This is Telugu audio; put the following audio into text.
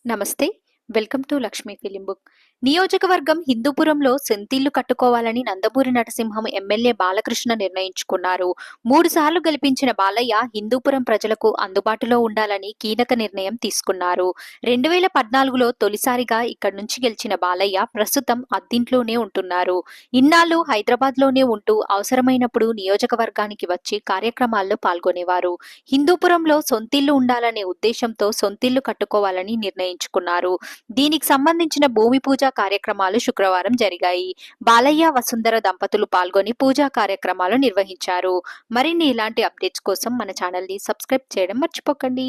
నమస్తే. Welcome to Lakshmi film book. నియోజకవర్గం హిందూపురంలో సొంతిల్లు కట్టుకోవాలని నందమూరి నరసింహం ఎమ్మెల్యే బాలకృష్ణ నిర్ణయించుకున్నారు. 3 సార్లు గెలిపించిన బాలయ్య హిందూపురం ప్రజలకు అందుబాటులో ఉండాలని కీలక నిర్ణయం తీసుకున్నారు. 2014లో తొలిసారిగా ఇక్కడి నుంచి గెలిచిన బాలయ్య ప్రస్తుతం అద్దింట్లోనే ఉంటున్నారు. ఇన్నాళ్లు హైదరాబాద్లోనే ఉంటూ అవసరమైనప్పుడు నియోజకవర్గానికి వచ్చి కార్యక్రమాల్లో పాల్గొనేవారు. హిందూపురంలో సొంతిల్లు ఉండాలనే ఉద్దేశంతో సొంతిల్లు కట్టుకోవాలని నిర్ణయించుకున్నారు. దీనికి సంబంధించిన భూమి పూజ కార్యక్రమాలు శుక్రవారం జరిగాయి. బాలయ్య, వసుంధర దంపతులు పాల్గొని పూజా కార్యక్రమాలు నిర్వహించారు. మరిన్ని ఇలాంటి అప్డేట్స్ కోసం మన ఛానల్ ని సబ్స్క్రైబ్ చేయడం మర్చిపోకండి.